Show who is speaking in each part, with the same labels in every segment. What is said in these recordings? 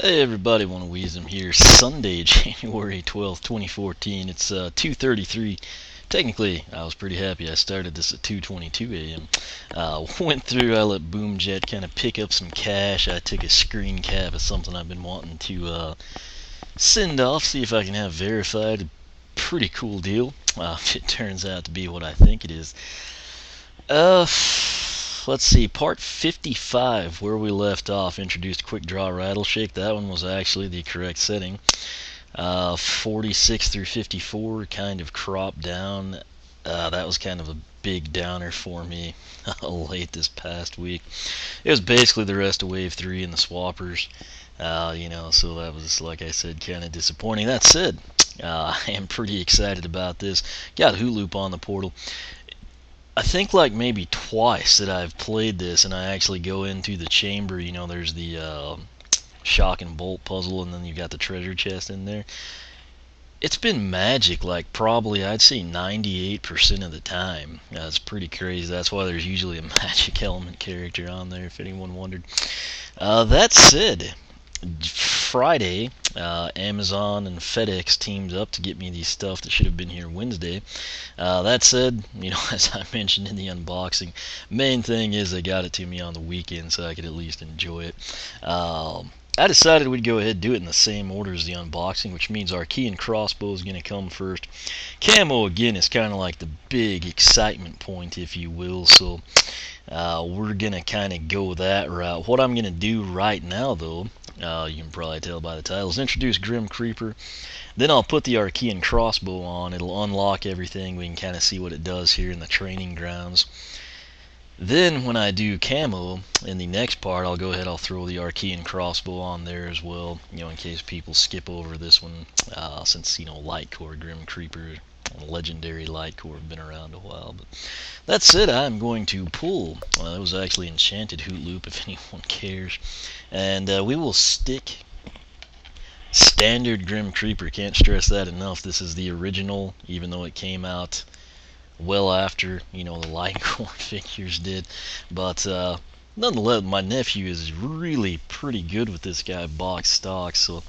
Speaker 1: Hey everybody, One Wisdom here. Sunday, January 12th, 2014. It's 2:33. Technically, I was pretty happy. I started this at 2:22 a.m. Went through, I let Boomjet kind of pick up some cash. I took a screen cap of something I've been wanting to send off, see if I can have verified. Pretty cool deal. If it turns out to be what I think it is. Let's see, part 55, where we left off, introduced Quick Draw Rattleshake. That one was actually the correct setting. 46 through 54 kind of cropped down. That was kind of a big downer for me late this past week. It was basically the rest of Wave 3 and the swappers. So that was, like I said, kind of disappointing. That said, I am pretty excited about this. Got Hoot Loop on the portal. I think like maybe twice that I've played this and I actually go into the chamber. There's the shock and bolt puzzle, and then you got the treasure chest in there. It's been magic, like probably I'd say 98% of the time. It's pretty crazy. That's why there's usually a magic element character on there, if anyone wondered. That said, Friday, Amazon and FedEx teamed up to get me these stuff that should have been here Wednesday. That said, as I mentioned in the unboxing, main thing is they got it to me on the weekend so I could at least enjoy it. I decided we'd go ahead and do it in the same order as the unboxing, which means Arkeyan Crossbow is going to come first. Camo, again, is kind of like the big excitement point, if you will, so we're going to kind of go that route. What I'm going to do right now, though, you can probably tell by the title, is introduce Grim Creeper. Then I'll put the Arkeyan Crossbow on. It'll unlock everything. We can kind of see what it does here in the training grounds. Then when I do camo in the next part, I'll go ahead, I'll throw the Arkeyan Crossbow on there as well, in case people skip over this one, since, Light Core Grim Creeper, legendary Light Core, have been around a while. But that's it. I'm going to pull, that was actually Enchanted Hoot Loop, if anyone cares, and we will stick standard Grim Creeper. Can't stress that enough. This is the original, even though it came out well after, the Light Core figures did. But nonetheless, my nephew is really pretty good with this guy box stock, so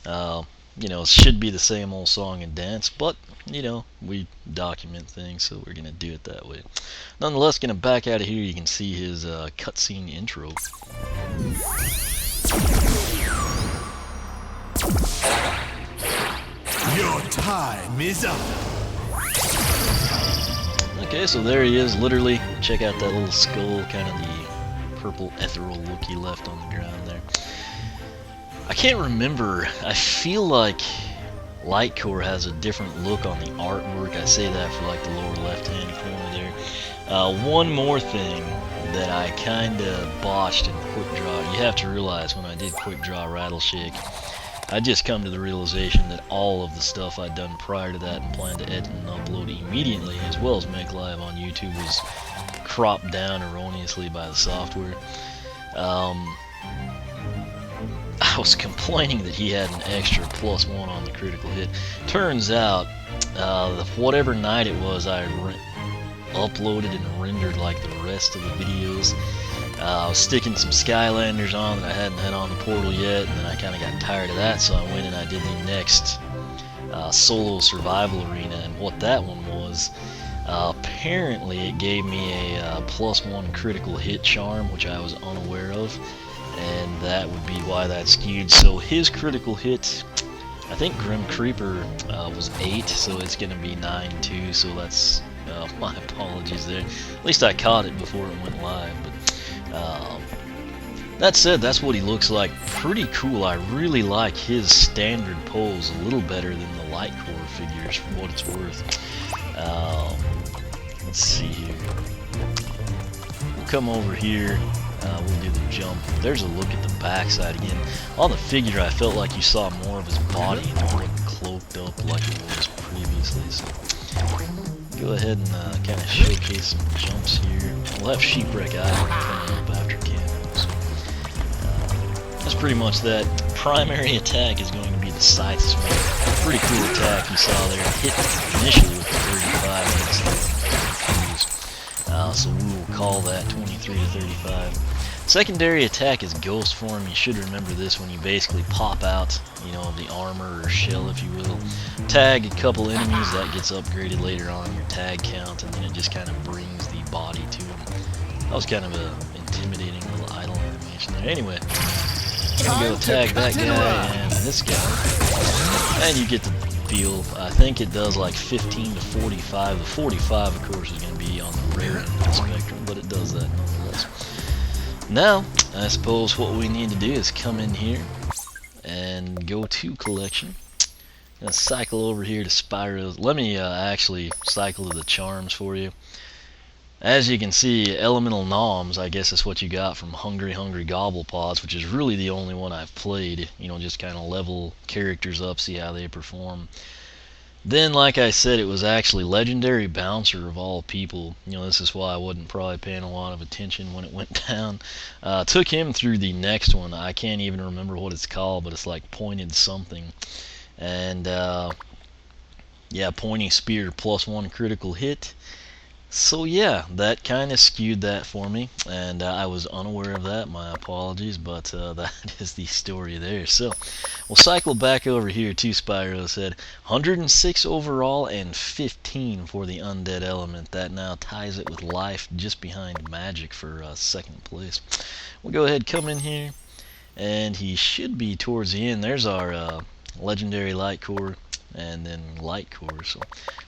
Speaker 1: it should be the same old song and dance, but we document things, so we're gonna do it that way. Nonetheless, gonna back out of here. You can see his cutscene intro.
Speaker 2: Your time is up.
Speaker 1: Okay, so there he is, literally. Check out that little skull, kind of the purple ethereal look he left on the ground there. I can't remember. I feel like Light Core has a different look on the artwork. I say that for like the lower left-hand corner there. One more thing that I kind of botched in Quick Draw. You have to realize when I did Quick Draw Rattleshake, I just come to the realization that all of the stuff I'd done prior to that and planned to edit and upload immediately, as well as make live on YouTube, was cropped down erroneously by the software. I was complaining that he had an extra +1 on the critical hit. Turns out, whatever night it was, I uploaded and rendered like the rest of the videos. I was sticking some Skylanders on that I hadn't had on the portal yet, and then I kind of got tired of that, so I went and I did the next solo survival arena. And what that one was, apparently it gave me a +1 critical hit charm, which I was unaware of, and that would be why that skewed. So his critical hit, I think Grim Creeper was 8, so it's going to be 9 too, so that's my apologies there. At least I caught it before it went live. But that said, that's what he looks like. Pretty cool. I really like his standard pose a little better than the Light Core figures, for what it's worth. Let's see here. We'll come over here. We'll do the jump. There's a look at the backside again. On the figure, I felt like you saw more of his body and it wasn't cloaked up like it was previously. So go ahead and kind of showcase some jumps here. We'll have Shipwreck Island coming up after camo. So, that's pretty much that. Primary attack is going to be the Scythe Smack. Pretty cool attack you saw there. Hit initially with the 35 minutes. So we will call that 23 to 35. Secondary attack is ghost form. You should remember this when you basically pop out, of the armor or shell, if you will. Tag a couple enemies, that gets upgraded later on your tag count, and then it just kind of brings the body to them. That was kind of a intimidating little idle animation there. Anyway, I'm gonna go tag that guy and this guy, and you get the feel. I think it does like 15 to 45. The 45, of course, is going to be on the rare end of the spectrum, but it does that nonetheless. Now, I suppose what we need to do is come in here and go to collection. I'm going to cycle over here to Spyros. Let me actually cycle to the charms for you. As you can see, Elemental Noms, I guess is what you got from Hungry Hungry Gobblepots, which is really the only one I've played. Just kind of level characters up, see how they perform. Then, like I said, it was actually Legendary Bouncer of all people. This is why I wasn't probably paying a lot of attention when it went down. Took him through the next one. I can't even remember what it's called, but it's like Pointed Something. And, yeah, Pointing Spear +1 critical hit. So yeah, that kind of skewed that for me, and I was unaware of that. My apologies, but that is the story there. So we'll cycle back over here to Spyro's Head. 106 overall and 15 for the undead element. That now ties it with life just behind magic for second place. We'll go ahead, come in here, and he should be towards the end. There's our legendary light core and then light core. So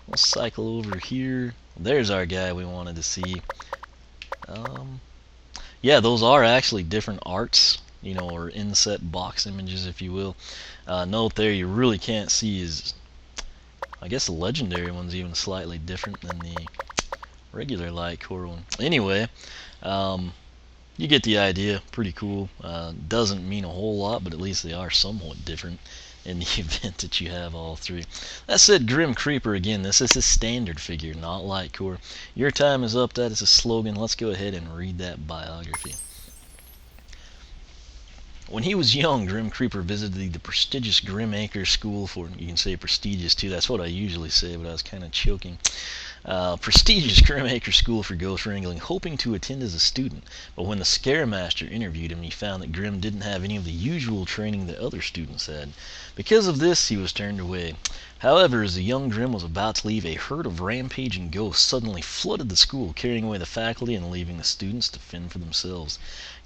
Speaker 1: we'll cycle over here. There's our guy we wanted to see. Yeah, those are actually different arts, or inset box images, if you will. Note there, you really can't see his. I guess the legendary one's even slightly different than the regular light core one. Anyway, you get the idea. Pretty cool. Doesn't mean a whole lot, but at least they are somewhat different in the event that you have all three. That said, Grim Creeper again. This is a standard figure, not light core. Your time is up. That is a slogan. Let's go ahead and read that biography. When he was young, Grim Creeper visited the prestigious Grim Acre School for, you can say prestigious too, that's what I usually say, but I was kind of choking. Prestigious Grim Acre School for Ghost Wrangling, hoping to attend as a student, but when the Scaremaster interviewed him, he found that Grim didn't have any of the usual training that other students had. Because of this, he was turned away. However, as the young Grim was about to leave, a herd of rampaging ghosts suddenly flooded the school, carrying away the faculty and leaving the students to fend for themselves.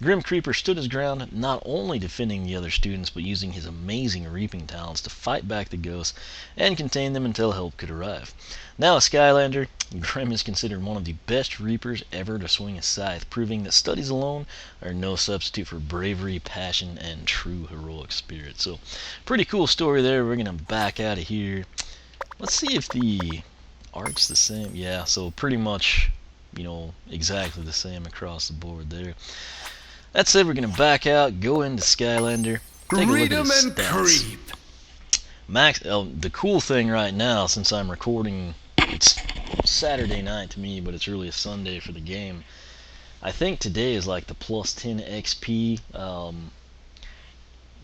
Speaker 1: Grim Creeper stood his ground, not only defending the other students, but using his amazing reaping talents to fight back the ghosts and contain them until help could arrive. Now a Skylander, Grim is considered one of the best reapers ever to swing a scythe, proving that studies alone are no substitute for bravery, passion, and true heroic spirit. So, pretty cool story there. We're going to back out of here. Let's see if the art's the same. Yeah, so pretty much, exactly the same across the board there. That said, we're going to back out, go into Skylander, take a look at his stats. Max, the cool thing right now, since I'm recording, it's Saturday night to me, but it's really a Sunday for the game. I think today is like the +10 XP.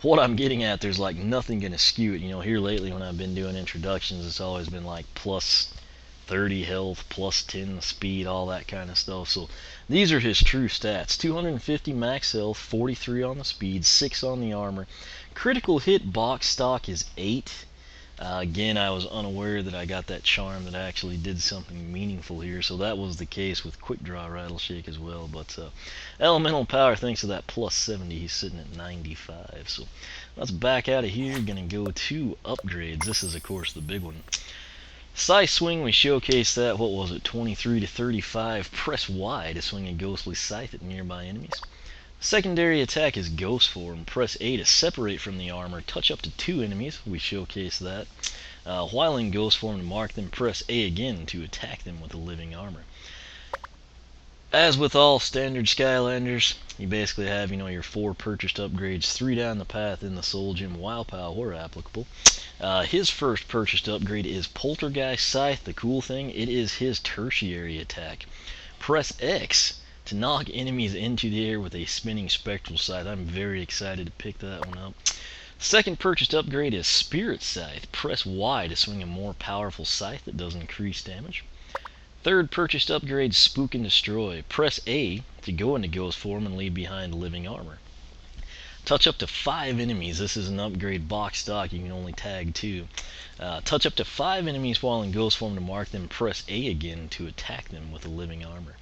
Speaker 1: What I'm getting at, there's like nothing going to skew it. Here lately when I've been doing introductions, it's always been like +30 health, +10 speed, all that kind of stuff. So these are his true stats. 250 max health, 43 on the speed, 6 on the armor. Critical hit box stock is 8. Again, I was unaware that I got that charm that actually did something meaningful here, so that was the case with Quick Draw Rattle Shake as well. But elemental power, thanks to that +70, he's sitting at 95. So let's back out of here. Gonna go to upgrades. This is, of course, the big one. Scythe swing, we showcased that. What was it? 23 to 35. Press Y to swing a ghostly scythe at nearby enemies. Secondary attack is ghost form. Press A to separate from the armor. Touch up to 2 enemies. We showcased that. While in ghost form, to mark them, press A again to attack them with a living armor. As with all standard Skylanders, you basically have, your 4 purchased upgrades, 3 down the path in the Soul Gem while power applicable. His first purchased upgrade is Poltergeist Scythe. The cool thing, it is his tertiary attack. Press X to knock enemies into the air with a spinning spectral scythe. I'm very excited to pick that one up. Second purchased upgrade is Spirit Scythe. Press Y to swing a more powerful scythe that does increased damage. Third purchased upgrade, Spook and Destroy. Press A to go into ghost form and leave behind living armor. Touch up to 5 enemies. This is an upgrade box stock. You can only tag 2. Touch up to 5 enemies while in ghost form to mark them. Press A again to attack them with a living armor.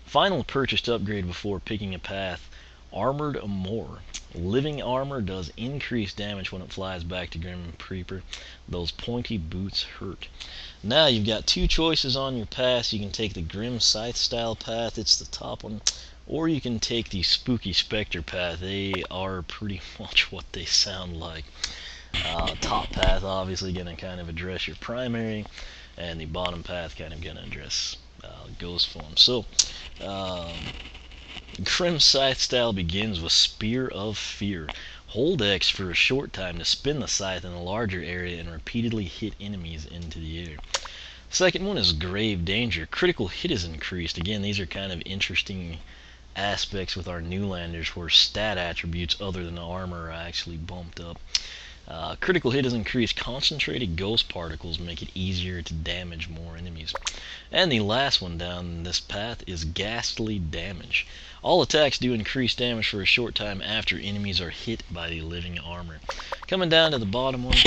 Speaker 1: Final purchased upgrade before picking a path, Armored Amour. Living armor does increased damage when it flies back to Grim Creeper. Those pointy boots hurt. Now you've got 2 choices on your path. You can take the Grim Scythe style path, it's the top one, or you can take the Spooky Spectre path. They are pretty much what they sound like. Top path obviously going to kind of address your primary, and the bottom path kind of going to address ghost form. So Grim Scythe style begins with Spear of Fear. Hold X for a short time to spin the scythe in a larger area and repeatedly hit enemies into the air. Second one is Grave Danger. Critical hit is increased. Again, these are kind of interesting aspects with our Newlanders where stat attributes other than armor are actually bumped up. Critical hit is increased. Concentrated ghost particles make it easier to damage more enemies. And the last one down this path is Ghastly Damage. All attacks do increase damage for a short time after enemies are hit by the living armor. Coming down to the bottom one,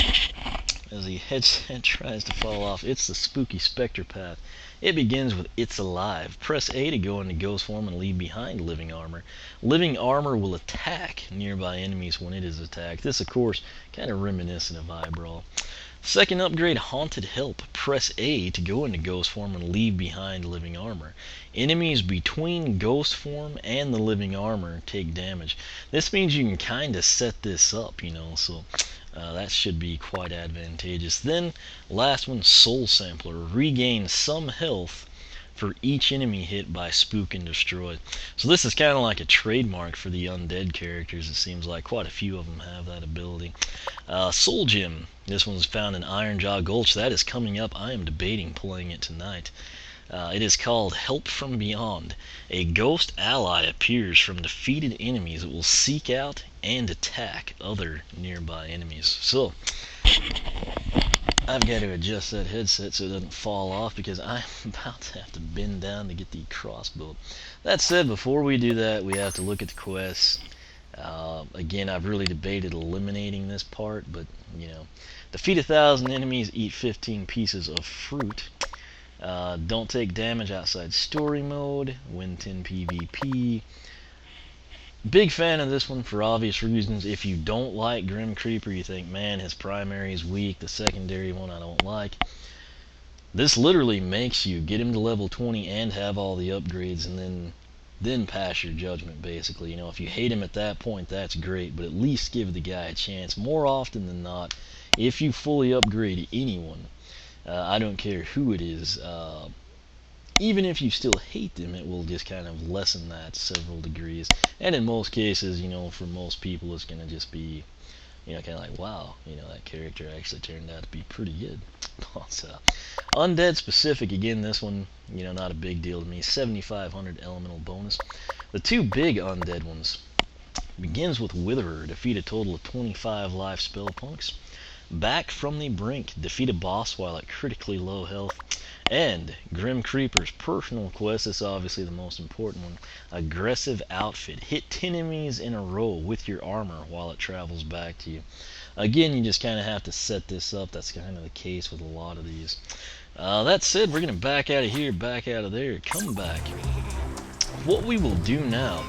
Speaker 1: as the headset tries to fall off, it's the Spooky Spectre path. It begins with It's Alive. Press A to go into ghost form and leave behind living armor. Living armor will attack nearby enemies when it is attacked. This, of course, kind of reminiscent of Eyebrow. Second upgrade, Haunted Help. Press A to go into ghost form and leave behind living armor. Enemies between ghost form and the living armor take damage. This means you can kind of set this up, so that should be quite advantageous. Then, last one, Soul Sampler. Regain some health for each enemy hit by Spook and Destroy. So this is kind of like a trademark for the undead characters. It seems like quite a few of them have that ability. Soul Gem. This one's found in Ironjaw Gulch. That is coming up. I am debating playing it tonight. It is called Help from Beyond. A ghost ally appears from defeated enemies. It will seek out and attack other nearby enemies. So, I've got to adjust that headset so it doesn't fall off because I'm about to have to bend down to get the crossbow. That said, before we do that, we have to look at the quests. Again, I've really debated eliminating this part, but, defeat 1,000 enemies, eat 15 pieces of fruit. Don't take damage outside story mode, win 10 PvP. Big fan of this one for obvious reasons. If you don't like Grim Creeper, you think, man, his primary is weak, the secondary one I don't like. This literally makes you get him to level 20 and have all the upgrades, and then pass your judgment, basically. If you hate him at that point, that's great, but at least give the guy a chance. More often than not, if you fully upgrade anyone, I don't care who it is, even if you still hate them, it will just kind of lessen that several degrees. And in most cases, for most people, it's going to just be, kind of like, wow, that character actually turned out to be pretty good. So, undead specific, again, this one, not a big deal to me. 7,500 elemental bonus. The 2 big undead ones begins with Witherer. Defeat a total of 25 life spell punks. Back from the Brink. Defeat a boss while at critically low health. And Grim Creeper's personal quest, this is obviously the most important one. Aggressive Outfit. Hit 10 enemies in a row with your armor while it travels back to you. Again, you just kind of have to set this up. That's kind of the case with a lot of these. That said, we're going to back out of here, back out of there, come back. What we will do now,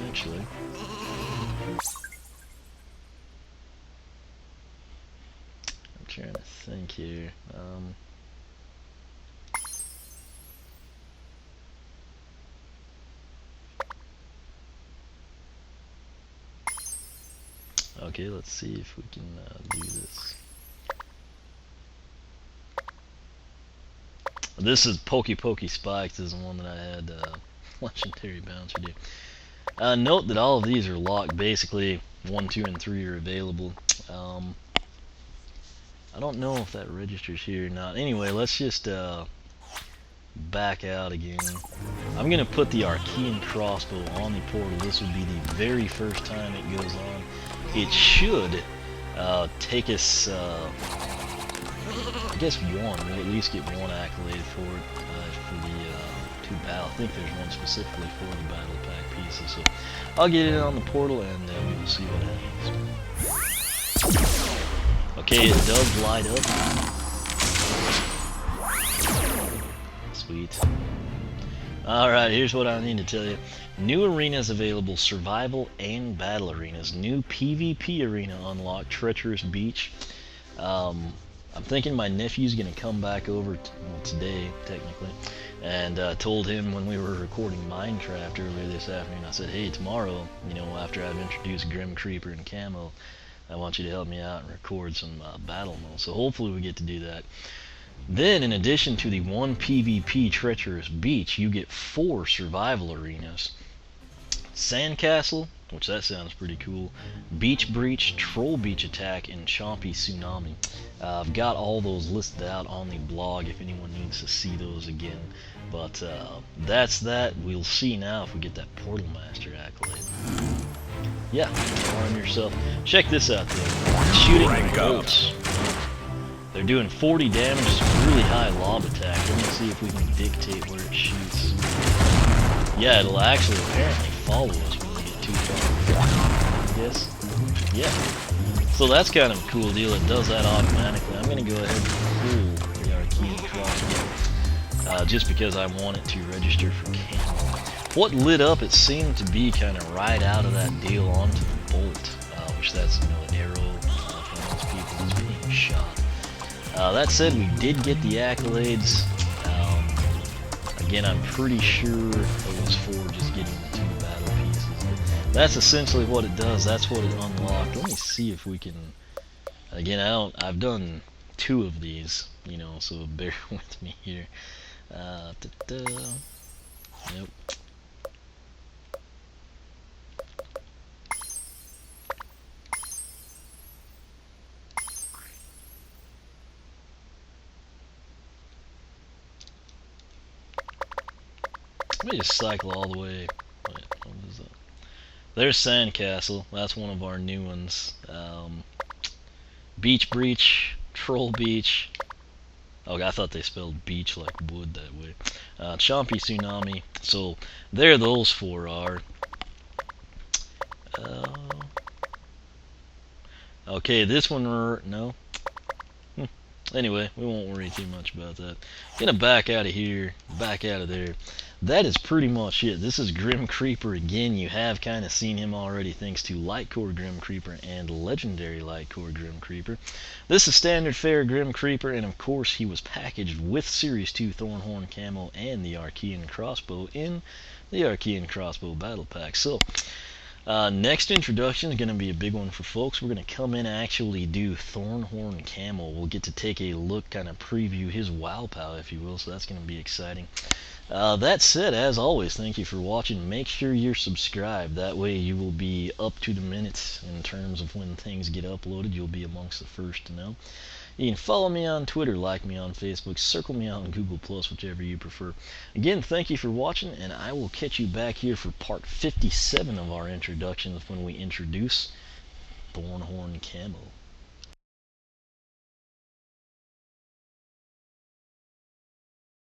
Speaker 1: actually, I'm trying to think here. Okay, let's see if we can do this. This is Pokey Pokey Spikes. This is the one that I had Legendary Bouncer do. Note that all of these are locked. Basically, 1, 2, and 3 are available. I don't know if that registers here or not. Anyway, let's just back out again. I'm going to put the Arkeyan Crossbow on the portal. This would be the very first time it goes on. It should take us I guess one. We'll at least get one accolade for it for the two battle. I think there's one specifically for the battle pack pieces. So I'll get it on the portal and we will see what happens. Okay, it does light up. Sweet. Alright, here's what I need to tell you. New arenas available, survival and battle arenas. New PvP arena unlocked, Treacherous Beach. I'm thinking my nephew's going to come back over today, technically, and told him when we were recording Minecraft earlier this afternoon, I said, hey, tomorrow, you know, after I've introduced Grim Creeper and Camo, I want you to help me out and record some battle mode. So hopefully we get to do that. Then, in addition to the 1 PvP Treacherous Beach, you get 4 survival arenas. Sandcastle, which that sounds pretty cool, Beach Breach, Troll Beach Attack, and Chompy Tsunami. I've got all those listed out on the blog if anyone needs to see those again. But that's that. We'll see now if we get that Portal Master accolade. Yeah, arm yourself. Check this out though. Shooting bolts. They're doing 40 damage, it's a really high lob attack. Let me see if we can dictate where it shoots. Yeah, it'll actually apparently follow us when we get too far. I guess. Yeah. So that's kind of a cool deal. It does that automatically. I'm going to go ahead and pull the Arkeyan Crossbow. Just because I want it to register for camo. What lit up, it seemed to be kind of right out of that deal onto the bolt. Which that's, you know, an arrow for most people that's being shot. That said, we did get the accolades. Again, I'm pretty sure it was for just getting the 2 battle pieces. But that's essentially what it does. That's what it unlocked. Let me see if we can. Again, I've done 2 of these, you know, so bear with me here. Nope. Let me just cycle all the way. Wait, what is that? There's Sandcastle. That's one of our new ones. Beach Breach, Troll Beach. Oh, I thought they spelled beach like wood that way. Chompy Tsunami. So there those 4 are. Okay, this one, no. Anyway, we won't worry too much about that. Gonna back out of here, back out of there. That is pretty much it. This is Grim Creeper again. You have kind of seen him already thanks to Light Core Grim Creeper and Legendary Light Core Grim Creeper. This is Standard Fare Grim Creeper, and of course he was packaged with Series 2 Thornhorn Camo and the Arkeyan Crossbow in the Arkeyan Crossbow Battle Pack. So, next introduction is going to be a big one for folks. We're going to come in and actually do Thornhorn Camo. We'll get to take a look, kind of preview his wow pow, if you will, so that's going to be exciting. That said, as always, thank you for watching. Make sure you're subscribed. That way you will be up to the minute in terms of when things get uploaded. You'll be amongst the first to know. You can follow me on Twitter, like me on Facebook, circle me on Google+, whichever you prefer. Again, thank you for watching, and I will catch you back here for part 57 of our introductions when we introduce Thornhorn Camo.